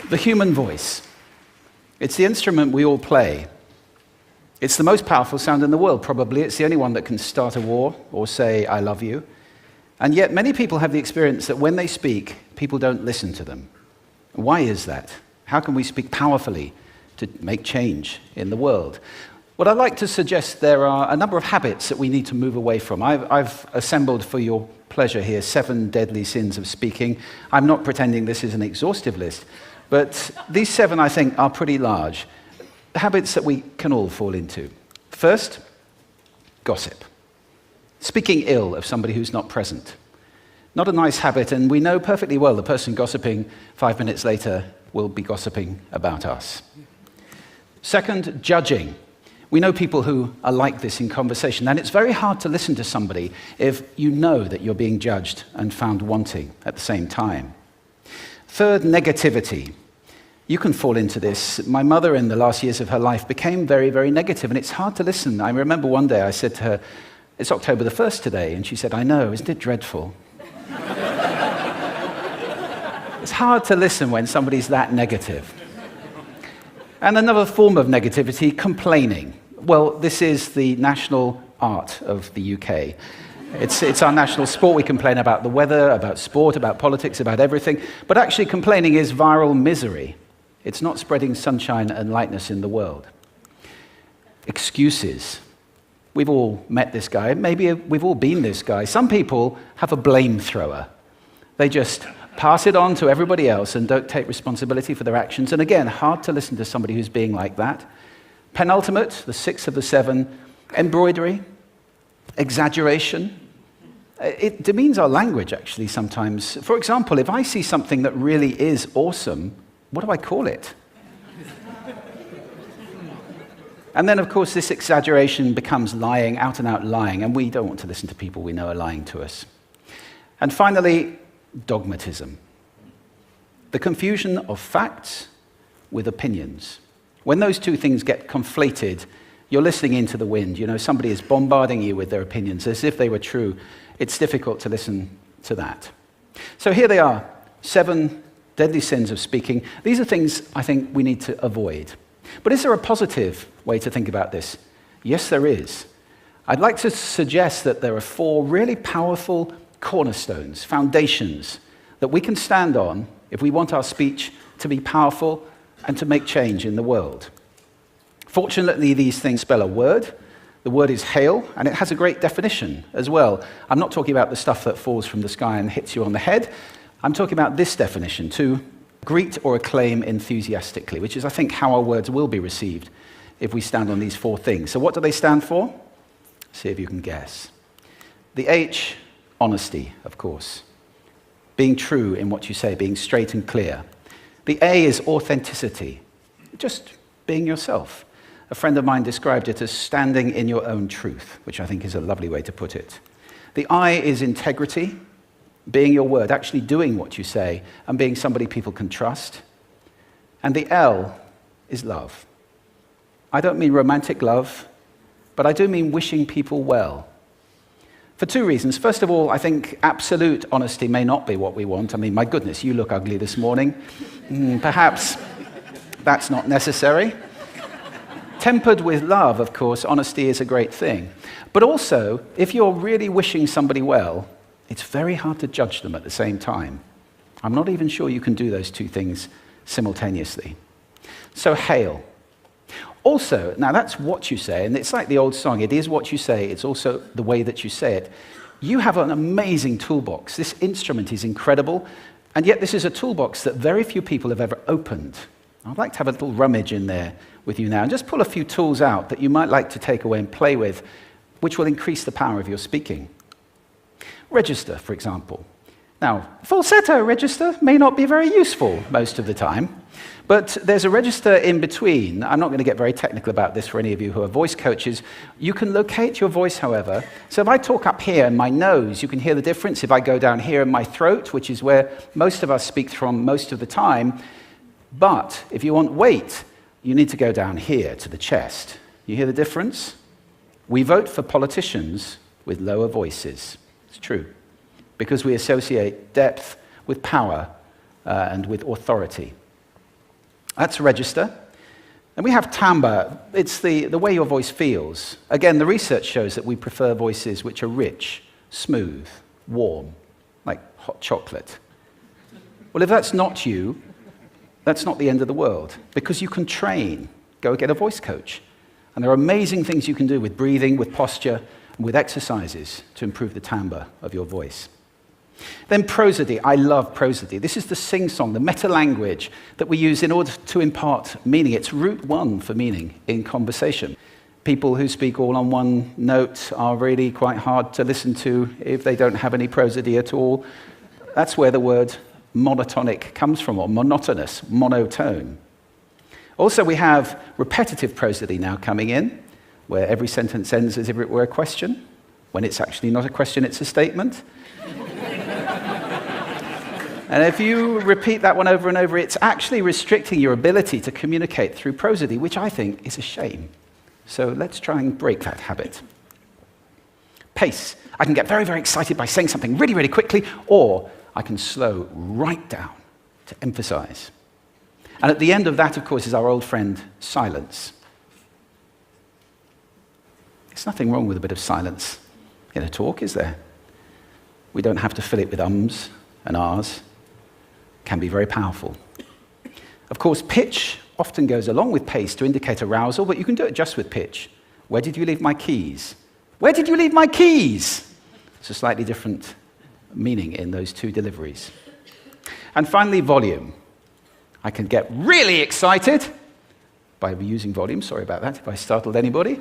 The human voice. It's the instrument we all play. It's the most powerful sound in the world, probably. It's the only one that can start a war or say, I love you. And yet many people have the experience that when they speak, people don't listen to them. Why is that? How can we speak powerfully to make change in the world? Well, I'd like to suggest there are a number of habits that we need to move away from. I've assembled for your pleasure here 7 deadly sins of speaking. I'm not pretending this is an exhaustive list, but these 7, I think, are pretty large. Habits that we can all fall into. First, gossip. Speaking ill of somebody who's not present. Not a nice habit, and we know perfectly well the person gossiping 5 minutes later will be gossiping about us. Second, judging. We know people who are like this in conversation, and it's very hard to listen to somebody if you know that you're being judged and found wanting at the same time. Third, negativity. You can fall into this. My mother, in the last years of her life, became very, very negative, and it's hard to listen. I remember one day I said to her, it's October the 1st today, and she said, I know, isn't it dreadful? It's hard to listen when somebody's that negative. And another form of negativity, complaining. Well, this is the national art of the UK. It's our national sport. We complain about the weather, about sport, about politics, about everything. But actually, complaining is viral misery. It's not spreading sunshine and lightness in the world. Excuses. We've all met this guy. Maybe we've all been this guy. Some people have a blame thrower. They just pass it on to everybody else and don't take responsibility for their actions. And again, hard to listen to somebody who's being like that. Penultimate, the 6th of the 7, embroidery, exaggeration. It demeans our language, actually, sometimes. For example, if I see something that really is awesome, what do I call it? And then, of course, this exaggeration becomes lying, out and out lying, and we don't want to listen to people we know are lying to us. And finally, dogmatism. The confusion of facts with opinions. When those two things get conflated, you're listening into the wind. You know, somebody is bombarding you with their opinions as if they were true. It's difficult to listen to that. So here they are, 7 deadly sins of speaking. These are things I think we need to avoid. But is there a positive way to think about this? Yes, there is. I'd like to suggest that there are 4 really powerful cornerstones, foundations, that we can stand on if we want our speech to be powerful and to make change in the world. Fortunately, these things spell a word. The word is hail, and it has a great definition as well. I'm not talking about the stuff that falls from the sky and hits you on the head. I'm talking about this definition, to greet or acclaim enthusiastically, which is, I think, how our words will be received if we stand on these 4 things. So what do they stand for? See if you can guess. The H, honesty, of course. Being true in what you say, being straight and clear. The A is authenticity, just being yourself. A friend of mine described it as standing in your own truth, which I think is a lovely way to put it. The I is integrity, being your word, actually doing what you say, and being somebody people can trust. And the L is love. I don't mean romantic love, but I do mean wishing people well. For 2 reasons. First of all, I think absolute honesty may not be what we want. I mean, my goodness, you look ugly this morning. Perhaps that's not necessary. Tempered with love, of course, honesty is a great thing. But also, if you're really wishing somebody well, it's very hard to judge them at the same time. I'm not even sure you can do those 2 things simultaneously. So hail. Also, now that's what you say, and it's like the old song, it is what you say, it's also the way that you say it. You have an amazing toolbox. This instrument is incredible, and yet this is a toolbox that very few people have ever opened. I'd like to have a little rummage in there with you now, and just pull a few tools out that you might like to take away and play with, which will increase the power of your speaking. Register, for example. Now, falsetto register may not be very useful most of the time, but there's a register in between. I'm not going to get very technical about this for any of you who are voice coaches. You can locate your voice, however. So if I talk up here in my nose, you can hear the difference. If I go down here in my throat, which is where most of us speak from most of the time, but if you want weight, you need to go down here to the chest. You hear the difference? We vote for politicians with lower voices. It's true, because we associate depth with power and with authority. That's register. And we have timbre. It's the way your voice feels. Again, the research shows that we prefer voices which are rich, smooth, warm, like hot chocolate. Well, if that's not you, that's not the end of the world, because you can train. Go get a voice coach. And there are amazing things you can do with breathing, with posture, and with exercises to improve the timbre of your voice. Then prosody. I love prosody. This is the sing-song, the meta-language that we use in order to impart meaning. It's route one for meaning in conversation. People who speak all on one note are really quite hard to listen to if they don't have any prosody at all. That's where the word monotonic comes from, or monotonous, monotone. Also, we have repetitive prosody now coming in, where every sentence ends as if it were a question. When it's actually not a question, it's a statement. And if you repeat that one over and over, it's actually restricting your ability to communicate through prosody, which I think is a shame. So let's try and break that habit. Pace. I can get very, very excited by saying something really, really quickly, or I can slow right down to emphasize. And at the end of that, of course, is our old friend, silence. There's nothing wrong with a bit of silence in a talk, is there? We don't have to fill it with ums and ahs. It can be very powerful. Of course, pitch often goes along with pace to indicate arousal, but you can do it just with pitch. Where did you leave my keys? Where did you leave my keys? It's a slightly different meaning in those two deliveries. And finally, volume. I can get really excited by using volume. Sorry about that if I startled anybody.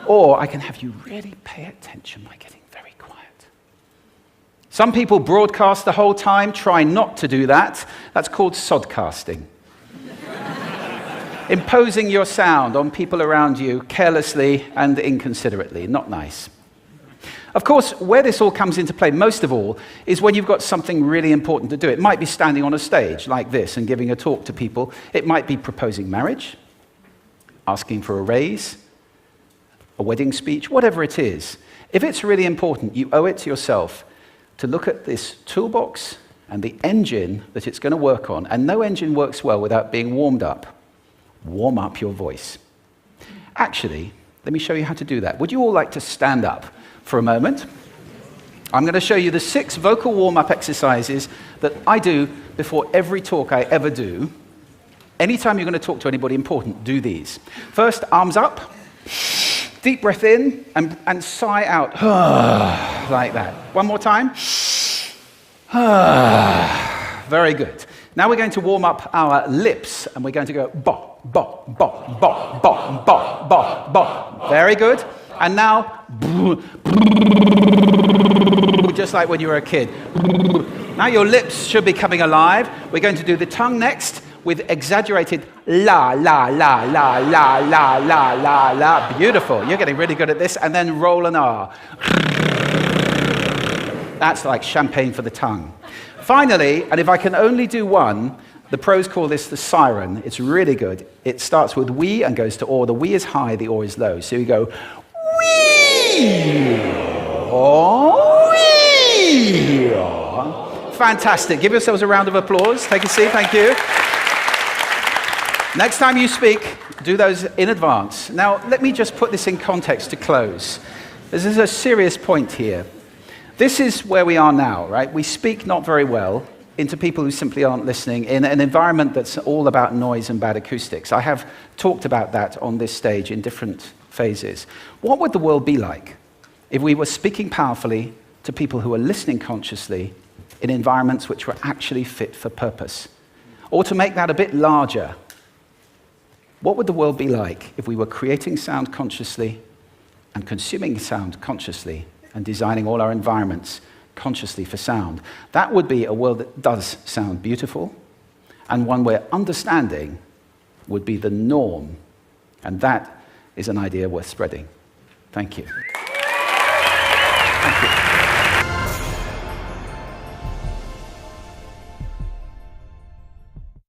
Or I can have you really pay attention by getting very quiet. Some people broadcast the whole time. Try not to do that. That's called sodcasting. Imposing your sound on people around you carelessly and inconsiderately. Not nice. Of course, where this all comes into play most of all is when you've got something really important to do. It might be standing on a stage like this and giving a talk to people. It might be proposing marriage, asking for a raise, a wedding speech, whatever it is. If it's really important, you owe it to yourself to look at this toolbox and the engine that it's going to work on. And no engine works well without being warmed up. Warm up your voice. Actually, let me show you how to do that. Would you all like to stand up for a moment? I'm going to show you the 6 vocal warm-up exercises that I do before every talk I ever do. Anytime you're going to talk to anybody important, do these. First, arms up, deep breath in, and sigh out, like that. One more time. Very good. Now we're going to warm up our lips, and we're going to go bop, bop, bop, bop, bop, bop, bop, bop. Very good. And now, just like when you were a kid. Now your lips should be coming alive. We're going to do the tongue next with exaggerated la, la, la, la, la, la, la, la, la. Beautiful. You're getting really good at this. And then roll an R. That's like champagne for the tongue. Finally, and if I can only do one, the pros call this the siren. It's really good. It starts with we and goes to or. The we is high, the or is low. So you go wee, or wee. Fantastic. Give yourselves a round of applause. Take a seat. Thank you. Next time you speak, do those in advance. Now, let me just put this in context to close. This is a serious point here. This is where we are now, right? We speak not very well into people who simply aren't listening in an environment that's all about noise and bad acoustics. I have talked about that on this stage in different phases. What would the world be like if we were speaking powerfully to people who are listening consciously in environments which were actually fit for purpose? Or to make that a bit larger, what would the world be like if we were creating sound consciously and consuming sound consciously and designing all our environments consciously for sound? That would be a world that does sound beautiful, and one where understanding would be the norm. And that is an idea worth spreading. Thank you. Thank you.